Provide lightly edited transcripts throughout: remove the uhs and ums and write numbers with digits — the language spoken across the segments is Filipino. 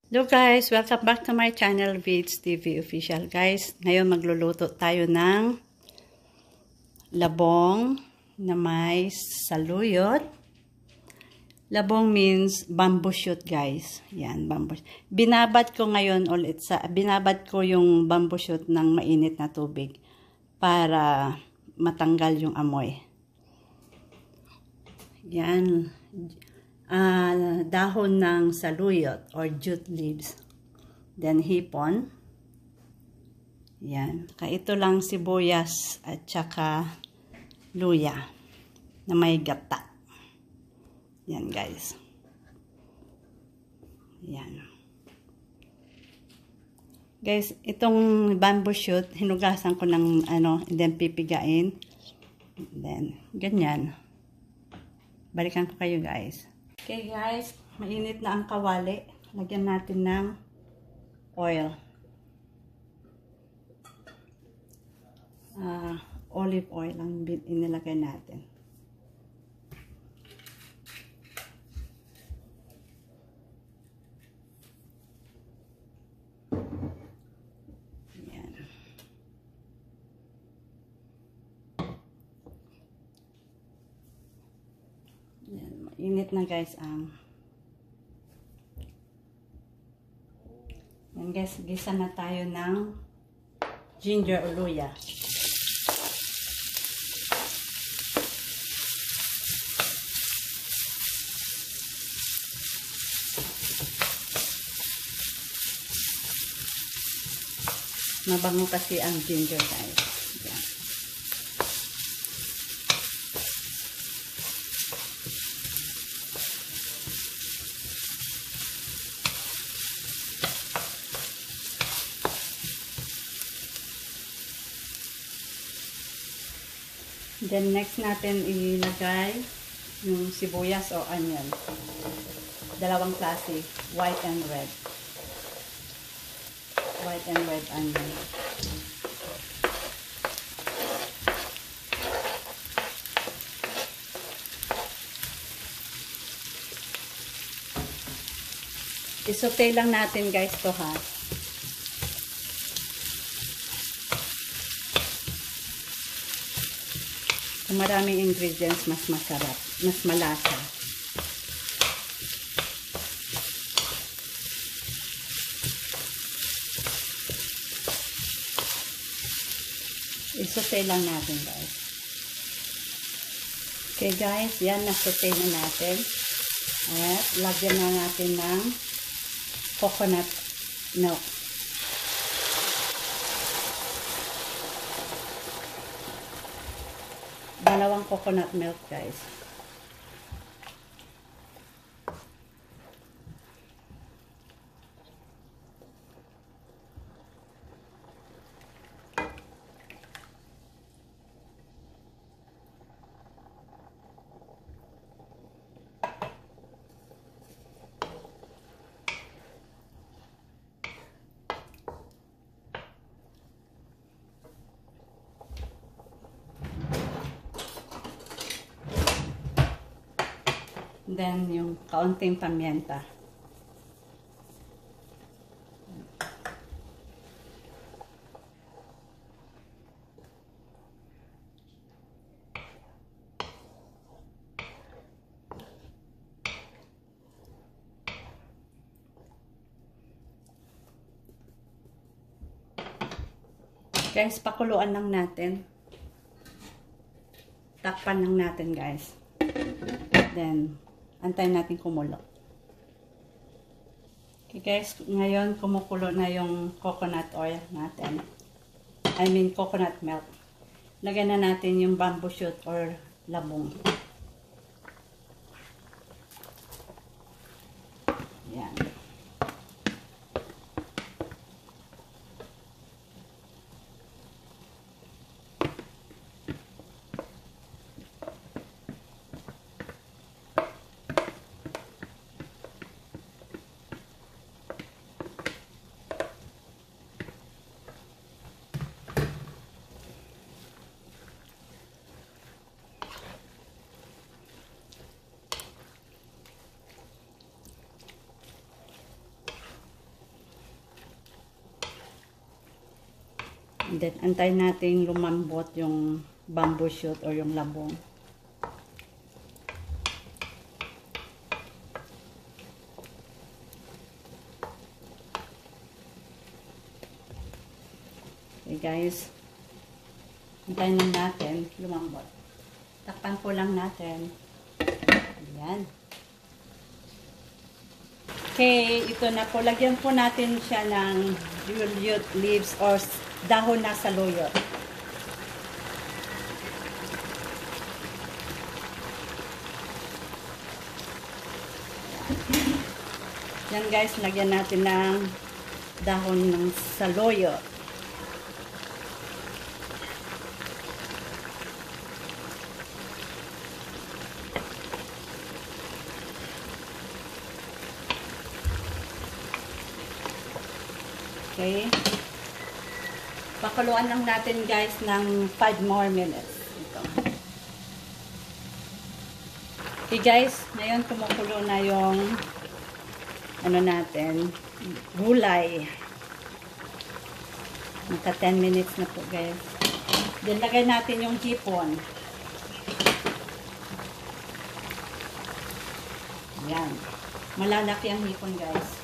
Hello guys, welcome back to my channel, Vids TV Official. Guys, ngayon magluluto tayo ng labong na may saluyot. Labong means bamboo shoot, guys. Yan, bamboo. Binabad ko ngayon ulit binabad ko yung bamboo shoot ng mainit na tubig para matanggal yung amoy. Yan. Dahon ng saluyot or jute leaves. Then hipon. Yan. Ito lang sibuyas at saka luya na may gata. Yan guys. Yan. Guys, itong bamboo shoot, hinugasan ko ng and then pipigain. And then, ganyan. Balikan ko kayo guys. Okay guys, mainit na ang kawali. Lagyan natin ng oil. Olive oil ang inilagay natin. Yan. Yan. Init na guys ang yan guys, gisa na tayo ng ginger o luya. Mabango kasi ang ginger guys. Yan. Then next natin ilagay yung sibuyas o onion. Dalawang klase, white and red. White and red onion. Isote lang natin guys to ha. Kung maraming ingredients, mas masarap, mas malasa. Isote lang natin guys. Okay guys, yan, nasote na natin. At lagyan na natin ng coconut milk. Dalawang coconut milk guys. Then, yung kaunting pamienta. Guys, pakuluan lang natin. Takpan lang natin, guys. Then, antayin natin kumulo. Okay guys, ngayon kumukulo na yung coconut oil natin. I mean coconut milk. Lagyan na natin yung bamboo shoot or labong. Yan. And then, antayin natin lumambot yung bamboo shoot or yung labong. Okay guys, antayin lang natin lumambot. Takpan po lang natin. Ayan. Okay, ito na po. Lagyan po natin siya ng jute leaves or dahon na saluyot. Yan guys, lagyan natin ng dahon ng saluyot. Okay. Pakuluan lang natin guys ng 5 more minutes. Ito. Okay guys, ngayon kumukulo na yung ano natin, gulay. Naka 10 minutes na po guys. Then lagay natin yung hipon. Ayan. Malalaki ang hipon guys.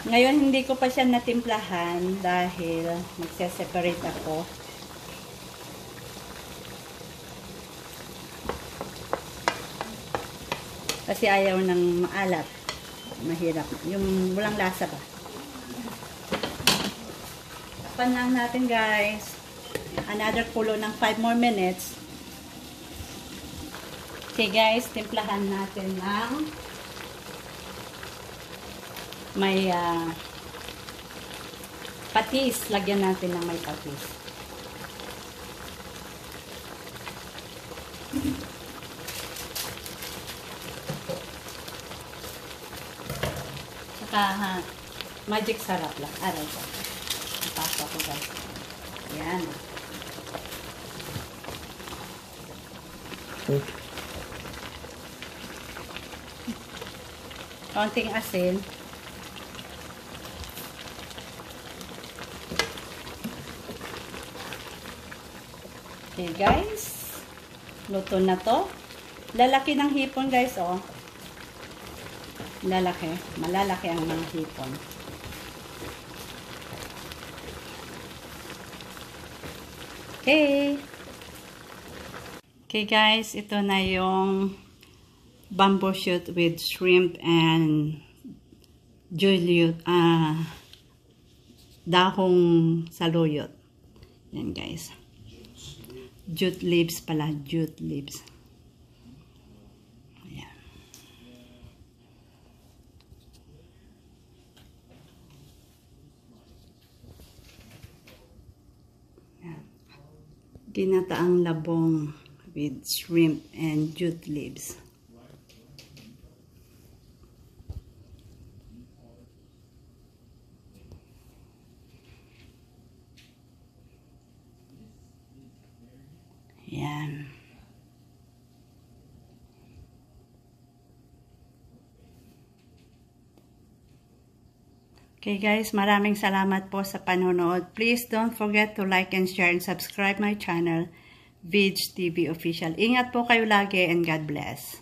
Ngayon, hindi ko pa siya natimplahan dahil magse-separate ako. Kasi ayaw ng maalat. Mahirap. Yung walang lasa ba. Tapan lang natin guys. Another kulo ng 5 more minutes. Okay guys, timplahan natin ng may patis. Lagyan natin ng may patis. Saka magic sarap lang. Aray ko. Ipasok ko guys. Yan. Konting asin. Okay guys, luto na to. Lalaki ng hipon guys, oh. Lalaki, malalaki ang mga hipon. Okay. Okay guys, ito na yung bamboo shoot with shrimp and dahong saluyot. Yan guys. Jute leaves pala, jute leaves. Ayan. Ayan. Ginataang labong with shrimp and jute leaves. Yan. Okay guys, maraming salamat po sa panonood. Please don't forget to like and share and subscribe my channel, Vidge TV Official. Ingat po kayo lagi and God bless.